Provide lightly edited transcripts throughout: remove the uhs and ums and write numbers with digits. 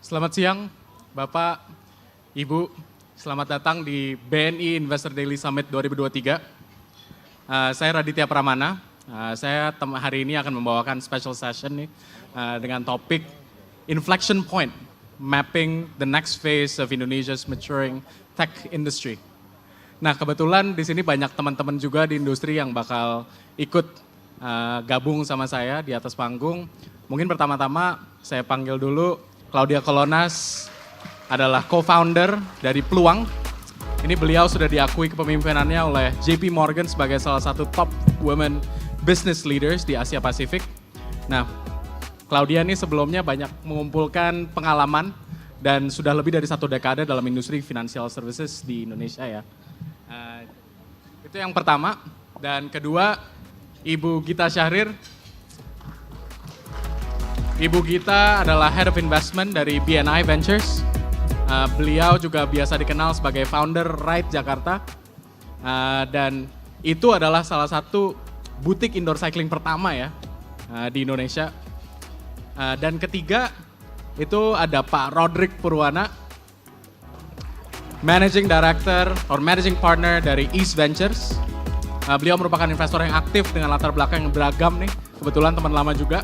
Selamat siang, Bapak, Ibu. Selamat datang di BNI Investor Daily Summit 2023. Saya Raditya Pramana. Saya hari ini akan membawakan special session nih dengan topik Inflection Point, Mapping the Next Phase of Indonesia's Maturing Tech Industry. Nah, kebetulan di sini banyak teman-teman juga di industri yang bakal ikut gabung sama saya di atas panggung. Mungkin pertama-tama saya panggil dulu Claudia Kolonas, adalah co-founder dari Pluang. Ini beliau sudah diakui kepemimpinannya oleh JP Morgan sebagai salah satu top women business leaders di Asia Pasifik. Nah, Claudia ini sebelumnya banyak mengumpulkan pengalaman dan sudah lebih dari 1 dekade dalam industri financial services di Indonesia ya. Itu yang pertama. Dan kedua, Ibu Gita Syahrir. Ibu Gita adalah Head of Investment dari BNI Ventures. Beliau juga biasa dikenal sebagai founder Ride Jakarta. Dan itu adalah salah satu butik indoor cycling pertama ya di Indonesia. Dan ketiga itu ada Pak Roderick Purwana, Managing Director or Managing Partner dari East Ventures. Beliau merupakan investor yang aktif dengan latar belakang yang beragam nih. Kebetulan teman lama juga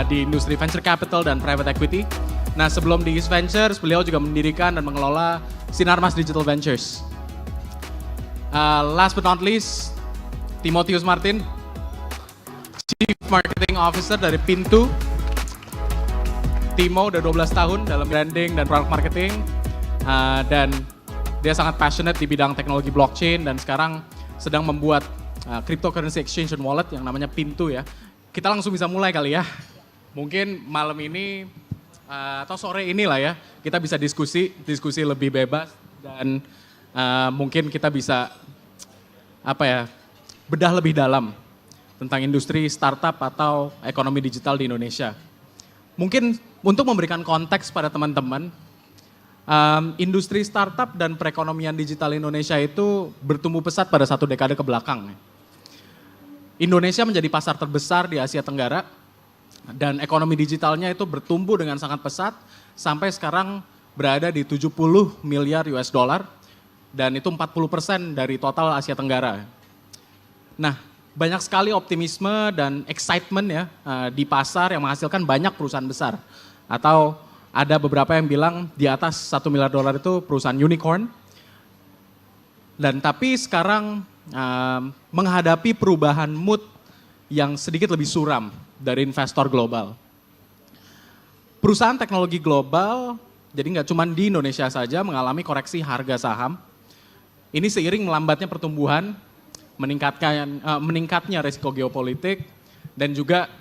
di industri venture capital dan private equity. Nah, sebelum di East Ventures, beliau juga mendirikan dan mengelola Sinarmas Digital Ventures. Last but not least, Timotius Martin, Chief Marketing Officer dari Pintu. Timo udah 12 tahun dalam branding dan product marketing. Dan dia sangat passionate di bidang teknologi blockchain dan sekarang sedang membuat cryptocurrency exchange and wallet yang namanya Pintu ya. Kita langsung bisa mulai kali ya. Mungkin malam ini atau sore inilah ya, kita bisa diskusi lebih bebas dan mungkin kita bisa bedah lebih dalam tentang industri startup atau ekonomi digital di Indonesia. Mungkin untuk memberikan konteks pada teman-teman, industri startup dan perekonomian digital Indonesia itu bertumbuh pesat pada 1 dekade ke belakang. Indonesia menjadi pasar terbesar di Asia Tenggara dan ekonomi digitalnya itu bertumbuh dengan sangat pesat sampai sekarang berada di 70 miliar US dollar dan itu 40% dari total Asia Tenggara. Nah, banyak sekali optimisme dan excitement ya di pasar yang menghasilkan banyak perusahaan besar. Atau ada beberapa yang bilang di atas 1 miliar dolar itu perusahaan unicorn. Dan tapi sekarang menghadapi perubahan mood yang sedikit lebih suram dari investor global. Perusahaan teknologi global, jadi nggak cuma di Indonesia saja mengalami koreksi harga saham. Ini seiring melambatnya pertumbuhan, meningkatnya risiko geopolitik, dan juga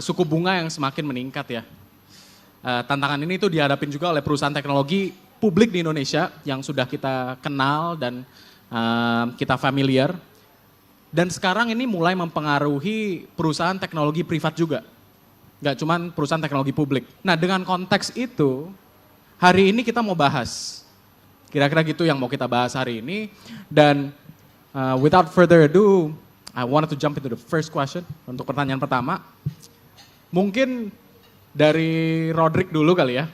suku bunga yang semakin meningkat ya. Tantangan ini tuh dihadapin juga oleh perusahaan teknologi publik di Indonesia yang sudah kita kenal dan kita familiar. Dan sekarang ini mulai mempengaruhi perusahaan teknologi privat juga. Nggak cuma perusahaan teknologi publik. Nah, dengan konteks itu, hari ini kita mau bahas. Kira-kira gitu yang mau kita bahas hari ini. Dan without further ado, I wanted to jump into the first question. Untuk pertanyaan pertama, mungkin dari Roderick dulu kali ya.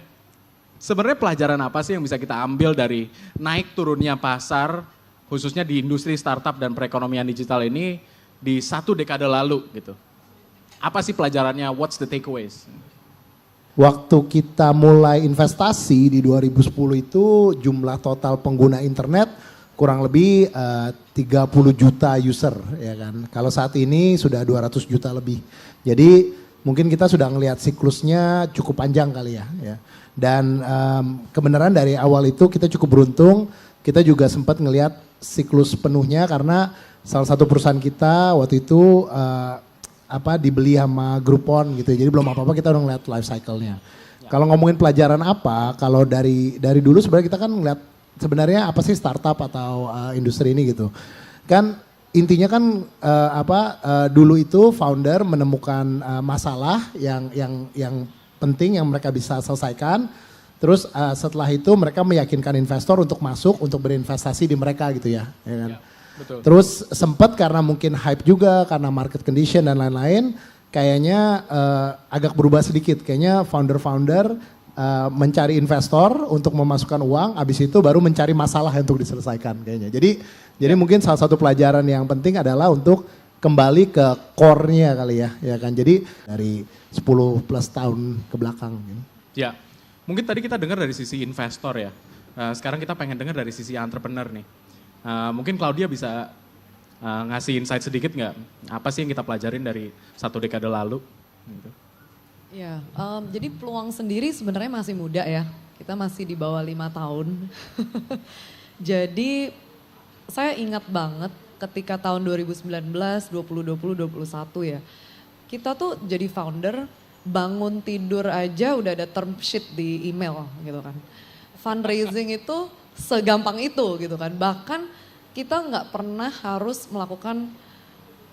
Sebenarnya pelajaran apa sih yang bisa kita ambil dari naik turunnya pasar, khususnya di industri startup dan perekonomian digital ini di 1 dekade lalu gitu. Apa sih pelajarannya, what's the takeaways? Waktu kita mulai investasi di 2010 itu jumlah total pengguna internet kurang lebih 30 juta user ya kan. Kalau saat ini sudah 200 juta lebih. Jadi mungkin kita sudah ngelihat siklusnya cukup panjang kali ya. Dan kebenaran dari awal itu kita cukup beruntung, kita juga sempat ngelihat siklus penuhnya karena salah satu perusahaan kita waktu itu dibeli sama Groupon gitu. Jadi belum apa-apa kita udah ngeliat life cycle-nya. Kalau ngomongin pelajaran apa, kalau dari dulu sebenarnya kita kan ngeliat sebenarnya apa sih startup atau industri ini gitu. Kan intinya kan dulu itu founder menemukan masalah yang penting yang mereka bisa selesaikan. Terus setelah itu mereka meyakinkan investor untuk masuk, untuk berinvestasi di mereka gitu ya. Kan? Ya, betul. Terus sempat karena mungkin hype juga, karena market condition dan lain-lain, kayaknya agak berubah sedikit. Kayaknya founder-founder mencari investor untuk memasukkan uang, habis itu baru mencari masalah untuk diselesaikan kayaknya. Jadi mungkin salah satu pelajaran yang penting adalah untuk kembali ke core-nya kali ya kan. Jadi dari 10 plus tahun ke belakang. Gitu. Ya, mungkin tadi kita dengar dari sisi investor ya. Sekarang kita pengen dengar dari sisi entrepreneur nih. Mungkin Claudia bisa ngasih insight sedikit nggak? Apa sih yang kita pelajarin dari 1 dekade lalu? Gitu. Ya, jadi peluang sendiri sebenarnya masih muda ya. Kita masih di bawah 5 tahun. Jadi saya ingat banget ketika tahun 2019, 2020, 2021 ya. Kita tuh jadi founder, bangun tidur aja udah ada term sheet di email gitu kan. Fundraising itu segampang itu gitu kan. Bahkan kita nggak pernah harus melakukan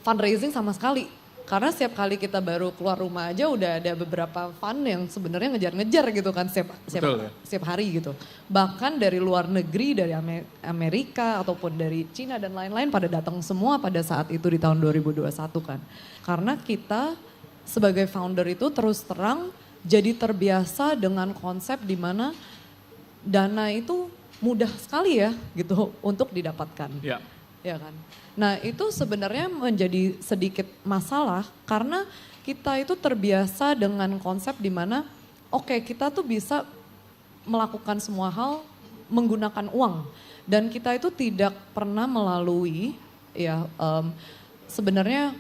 fundraising sama sekali. Karena setiap kali kita baru keluar rumah aja udah ada beberapa fund yang sebenarnya ngejar-ngejar gitu kan setiap hari gitu. Bahkan dari luar negeri, dari Amerika ataupun dari Cina dan lain-lain pada datang semua pada saat itu di tahun 2021 kan. Karena kita sebagai founder itu terus terang jadi terbiasa dengan konsep di mana dana itu mudah sekali ya gitu untuk didapatkan. Ya. Ya kan. Nah itu sebenarnya menjadi sedikit masalah karena kita itu terbiasa dengan konsep di mana oke, kita tuh bisa melakukan semua hal menggunakan uang dan kita itu tidak pernah melalui ya sebenarnya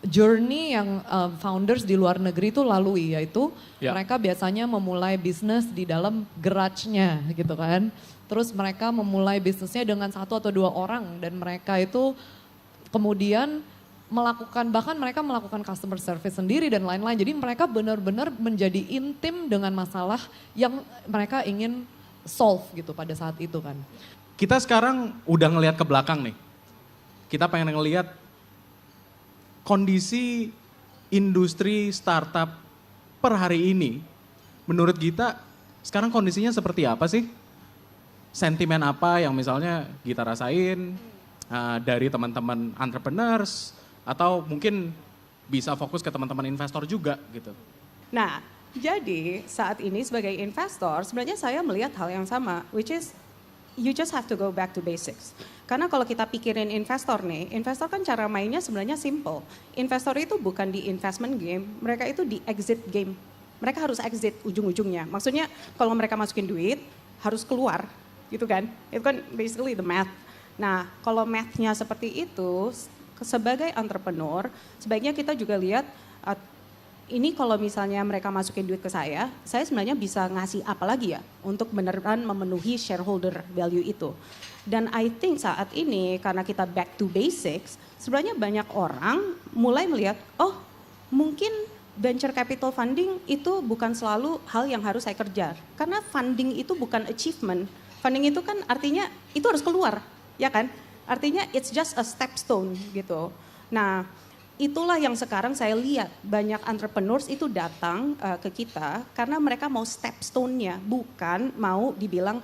journey yang founders di luar negeri itu lalui, yaitu mereka biasanya memulai bisnis di dalam garage-nya gitu kan. Terus mereka memulai bisnisnya dengan 1 atau 2 orang dan mereka itu kemudian bahkan mereka melakukan customer service sendiri dan lain-lain. Jadi mereka benar-benar menjadi intim dengan masalah yang mereka ingin solve gitu pada saat itu kan. Kita sekarang udah ngelihat ke belakang nih. Kita pengen ngelihat kondisi industri startup per hari ini. Menurut kita sekarang kondisinya seperti apa sih? Sentimen apa yang misalnya kita rasain dari teman-teman entrepreneurs atau mungkin bisa fokus ke teman-teman investor juga gitu. Nah, jadi saat ini sebagai investor sebenarnya saya melihat hal yang sama, which is you just have to go back to basics. Karena kalau kita pikirin investor nih, investor kan cara mainnya sebenarnya simple. Investor itu bukan di investment game, mereka itu di exit game. Mereka harus exit ujung-ujungnya. Maksudnya kalau mereka masukin duit harus keluar. Gitu kan, itu kan basically the math. Nah kalau mathnya seperti itu, sebagai entrepreneur sebaiknya kita juga lihat ini kalau misalnya mereka masukin duit ke saya sebenarnya bisa ngasih apa lagi ya untuk beneran memenuhi shareholder value itu. Dan I think saat ini karena kita back to basics, sebenarnya banyak orang mulai melihat, oh mungkin venture capital funding itu bukan selalu hal yang harus saya kejar. Karena funding itu bukan achievement. Funding itu kan artinya itu harus keluar, ya kan? Artinya it's just a stepstone gitu. Nah, itulah yang sekarang saya lihat banyak entrepreneurs itu datang ke kita karena mereka mau stepstone-nya, bukan mau dibilang,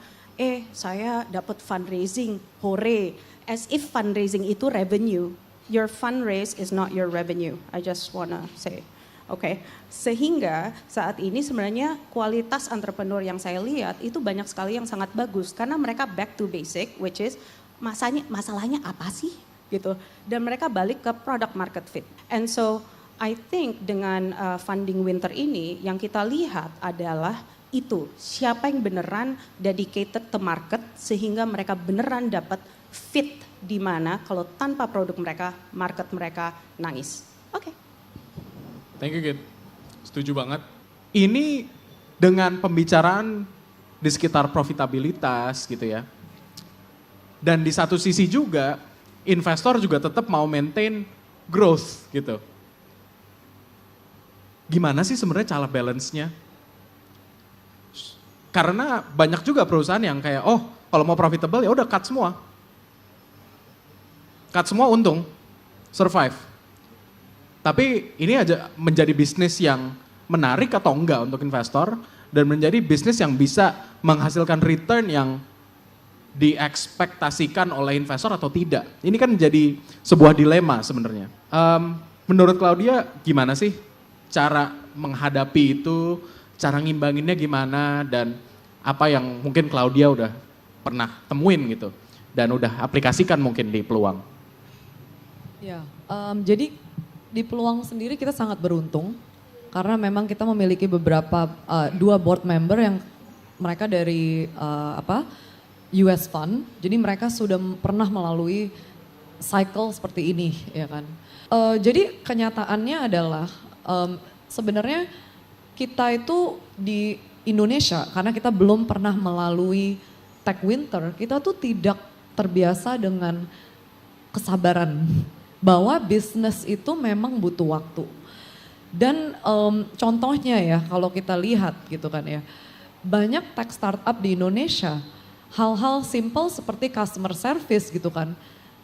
saya dapat fundraising, hore. As if fundraising itu revenue. Your fundraise is not your revenue. I just wanna say. Oke, sehingga saat ini sebenarnya kualitas entrepreneur yang saya lihat itu banyak sekali yang sangat bagus karena mereka back to basic, which is masalahnya apa sih gitu, dan mereka balik ke product market fit. And so I think dengan funding winter ini yang kita lihat adalah itu siapa yang beneran dedicated to market sehingga mereka beneran dapat fit di mana kalau tanpa produk mereka, market mereka nangis. Oke. Thank you, Git. Setuju banget. Ini dengan pembicaraan di sekitar profitabilitas gitu ya. Dan di satu sisi juga, investor juga tetap mau maintain growth gitu. Gimana sih sebenarnya cara balance-nya? Karena banyak juga perusahaan yang kayak, oh kalau mau profitable ya udah cut semua. Cut semua untung, survive. Tapi ini aja menjadi bisnis yang menarik atau enggak untuk investor dan menjadi bisnis yang bisa menghasilkan return yang diekspektasikan oleh investor atau tidak. Ini kan menjadi sebuah dilema sebenarnya. Menurut Claudia gimana sih cara menghadapi itu, cara ngimbanginnya gimana, dan apa yang mungkin Claudia udah pernah temuin gitu, dan udah aplikasikan mungkin di Peluang. Ya, jadi di Peluang sendiri kita sangat beruntung karena memang kita memiliki beberapa 2 board member yang mereka dari US Fund. Jadi mereka sudah pernah melalui cycle seperti ini, ya kan. Jadi kenyataannya adalah sebenarnya kita itu di Indonesia karena kita belum pernah melalui tech winter, kita tuh tidak terbiasa dengan kesabaran bahwa bisnis itu memang butuh waktu. Dan contohnya ya kalau kita lihat gitu kan ya, banyak tech startup di Indonesia hal-hal simple seperti customer service gitu kan,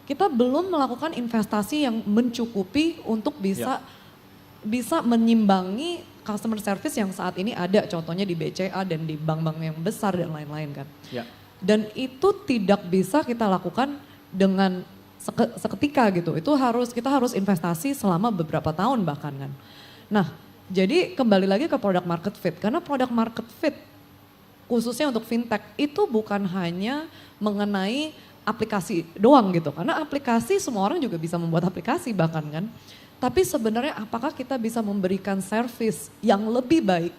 kita belum melakukan investasi yang mencukupi untuk bisa menyimbangi customer service yang saat ini ada, contohnya di BCA dan di bank-bank yang besar dan lain-lain kan. Ya. Dan itu tidak bisa kita lakukan dengan seketika gitu. Itu kita harus investasi selama beberapa tahun bahkan kan. Nah, jadi kembali lagi ke product market fit, karena product market fit khususnya untuk fintech itu bukan hanya mengenai aplikasi doang gitu, karena aplikasi semua orang juga bisa membuat aplikasi bahkan kan. Tapi sebenarnya apakah kita bisa memberikan service yang lebih baik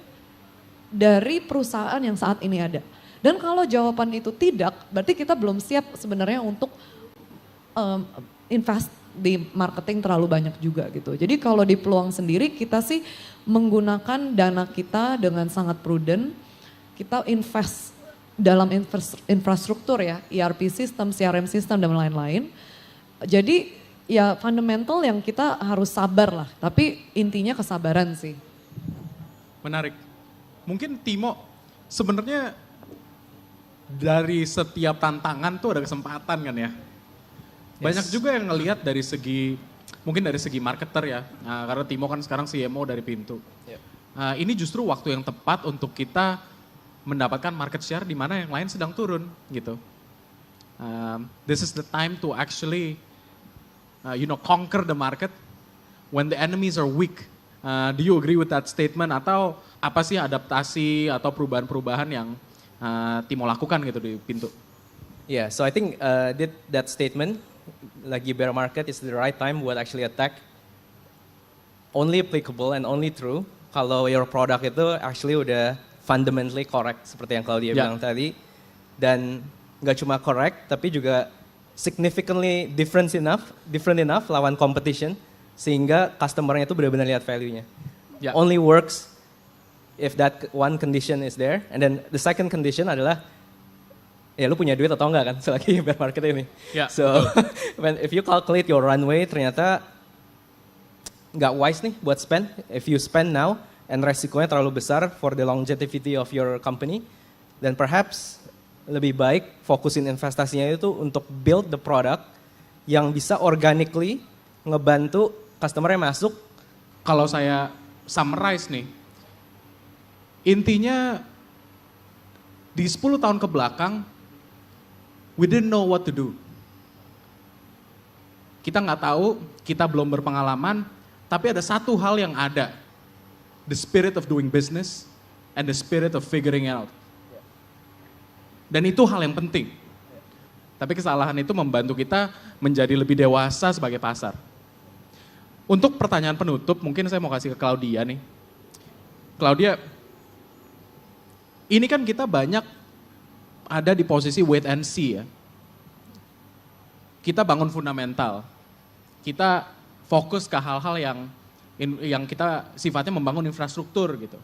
dari perusahaan yang saat ini ada? Dan kalau jawaban itu tidak, berarti kita belum siap sebenarnya untuk invest di marketing terlalu banyak juga gitu. Jadi kalau di Peluang sendiri kita sih menggunakan dana kita dengan sangat prudent. Kita invest dalam infrastruktur ya, ERP system, CRM system dan lain-lain. Jadi ya fundamental yang kita harus sabar lah, tapi intinya kesabaran sih. Menarik. Mungkin Timo, sebenarnya dari setiap tantangan tuh ada kesempatan kan ya. Banyak juga yang ngelihat dari segi, mungkin dari segi marketer ya. Nah, karena Timo kan sekarang CMO dari Pintu. Ini justru waktu yang tepat untuk kita mendapatkan market share di mana yang lain sedang turun gitu. This is the time to actually conquer the market when the enemies are weak. Do you agree with that statement, atau apa sih adaptasi atau perubahan-perubahan yang Timo lakukan gitu di Pintu? Yeah, so I think that statement, lagi bear market is the right time buat actually attack, only applicable and only true kalau your product itu actually udah fundamentally correct seperti yang Claudia bilang tadi, dan nggak cuma correct tapi juga significantly different enough lawan competition sehingga customer-nya itu benar-benar lihat value-nya. Only works if that one condition is there, and then the second condition adalah ya lu punya duit atau enggak kan selagi bear market ini. So if you calculate your runway ternyata nggak wise nih buat spend. If you spend now and resikonya terlalu besar for the longevity of your company, then perhaps lebih baik fokusin investasinya itu untuk build the product yang bisa organically ngebantu customer-nya masuk. Kalau saya summarize nih, intinya di 10 tahun ke belakang, we didn't know what to do. Kita nggak tahu, kita belum berpengalaman, tapi ada satu hal yang ada. The spirit of doing business and the spirit of figuring it out. Dan itu hal yang penting. Tapi kesalahan itu membantu kita menjadi lebih dewasa sebagai pasar. Untuk pertanyaan penutup, mungkin saya mau kasih ke Claudia nih. Claudia, ini kan kita banyak ada di posisi wait and see ya. Kita bangun fundamental. Kita fokus ke hal-hal yang kita sifatnya membangun infrastruktur gitu.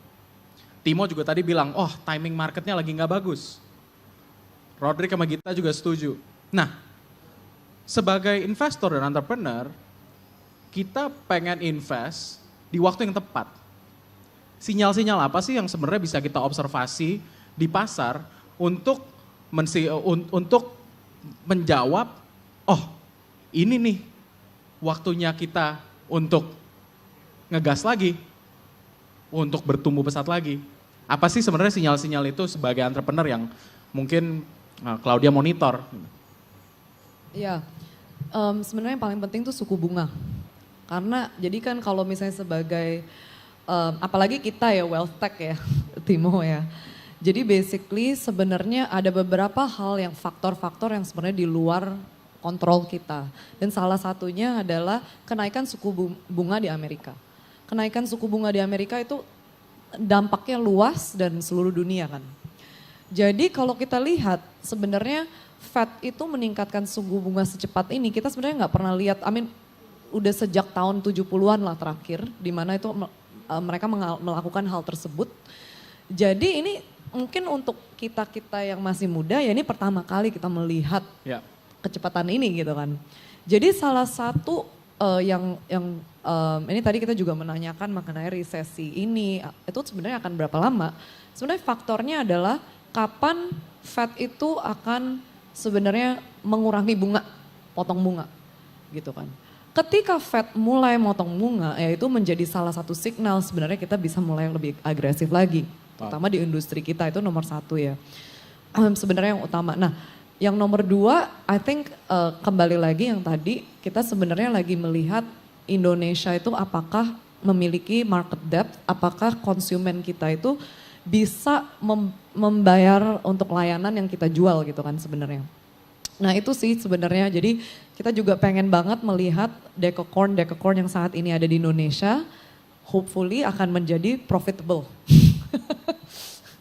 Timo juga tadi bilang, oh timing marketnya lagi nggak bagus. Roderick sama Gita juga setuju. Nah, sebagai investor dan entrepreneur, kita pengen invest di waktu yang tepat. Sinyal-sinyal apa sih yang sebenarnya bisa kita observasi di pasar untuk menjawab, oh ini nih waktunya kita untuk ngegas lagi, untuk bertumbuh pesat lagi. Apa sih sebenarnya sinyal-sinyal itu sebagai entrepreneur yang mungkin Claudia monitor? Ya, sebenarnya yang paling penting tuh suku bunga. Karena jadi kan kalau misalnya sebagai apalagi kita ya wealth tech ya, Timo ya. Jadi basically sebenarnya ada beberapa hal yang faktor-faktor yang sebenarnya di luar kontrol kita. Dan salah satunya adalah kenaikan suku bunga di Amerika. Kenaikan suku bunga di Amerika itu dampaknya luas dan seluruh dunia kan. Jadi kalau kita lihat sebenarnya Fed itu meningkatkan suku bunga secepat ini, kita sebenarnya nggak pernah lihat, udah sejak tahun 70-an lah terakhir, di mana itu mereka melakukan hal tersebut. Jadi ini mungkin untuk kita-kita yang masih muda ya ini pertama kali kita melihat kecepatan ini gitu kan. Jadi salah satu ini tadi kita juga menanyakan mengenai resesi ini, itu sebenarnya akan berapa lama? Sebenarnya faktornya adalah kapan Fed itu akan sebenarnya mengurangi bunga, potong bunga gitu kan. Ketika Fed mulai motong bunga, ya itu menjadi salah satu signal sebenarnya kita bisa mulai lebih agresif lagi. Terutama di industri kita itu nomor satu ya. Sebenarnya yang utama. Nah yang nomor dua, I think kembali lagi yang tadi, kita sebenarnya lagi melihat Indonesia itu apakah memiliki market depth, apakah konsumen kita itu bisa membayar untuk layanan yang kita jual gitu kan sebenarnya. Nah itu sih sebenarnya, jadi kita juga pengen banget melihat decacorn yang saat ini ada di Indonesia, hopefully akan menjadi profitable.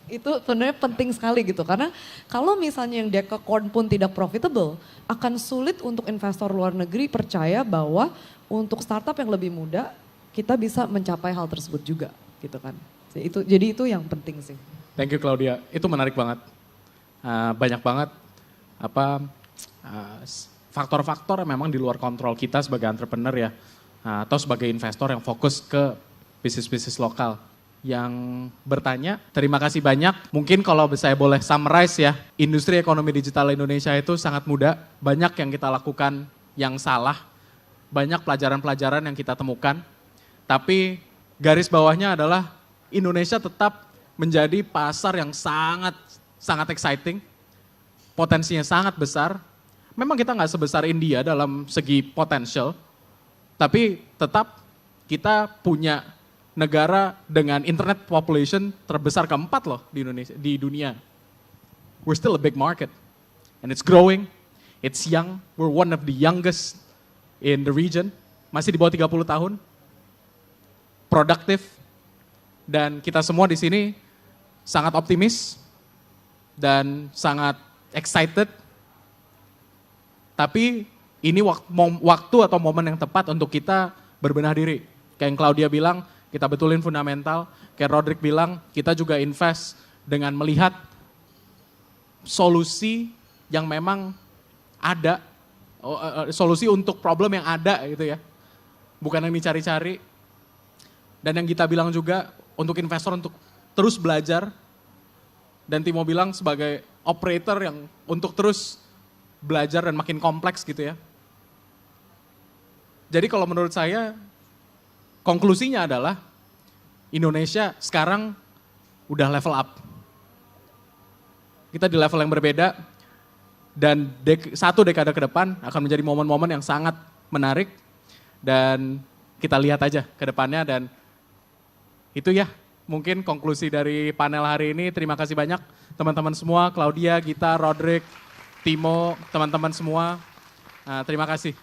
Itu sebenarnya penting sekali gitu, karena kalau misalnya yang decacorn pun tidak profitable, akan sulit untuk investor luar negeri percaya bahwa untuk startup yang lebih muda, kita bisa mencapai hal tersebut juga gitu kan. Jadi itu yang penting sih. Thank you Claudia, itu menarik banget. Banyak banget faktor-faktor yang memang di luar kontrol kita sebagai entrepreneur ya, atau sebagai investor yang fokus ke bisnis-bisnis lokal. Yang bertanya, terima kasih banyak. Mungkin kalau saya boleh summarize ya, industri ekonomi digital Indonesia itu sangat muda, banyak yang kita lakukan yang salah, banyak pelajaran-pelajaran yang kita temukan, tapi garis bawahnya adalah Indonesia tetap menjadi pasar yang sangat exciting, potensinya sangat besar. Memang kita nggak sebesar India dalam segi potensial, tapi tetap kita punya negara dengan internet population terbesar keempat loh di Indonesia, di dunia. We're still a big market, and it's growing, it's young, we're one of the youngest in the region, masih di bawah 30 tahun, produktif, dan kita semua di sini sangat optimis dan sangat excited. Tapi ini waktu atau momen yang tepat untuk kita berbenah diri. Kayak yang Claudia bilang, kita betulin fundamental. Kayak Roderick bilang, kita juga invest dengan melihat solusi yang memang ada, solusi untuk problem yang ada gitu ya. Bukan yang dicari-cari. Dan yang kita bilang juga, untuk investor untuk terus belajar, dan Timo bilang sebagai operator yang untuk terus belajar dan makin kompleks gitu ya. Jadi kalau menurut saya, konklusinya adalah Indonesia sekarang udah level up. Kita di level yang berbeda, dan satu dekade ke depan akan menjadi momen-momen yang sangat menarik, dan kita lihat aja ke depannya. Dan itu ya, mungkin konklusi dari panel hari ini. Terima kasih banyak teman-teman semua, Claudia, Gita, Roderick, Timo, teman-teman semua. Terima kasih.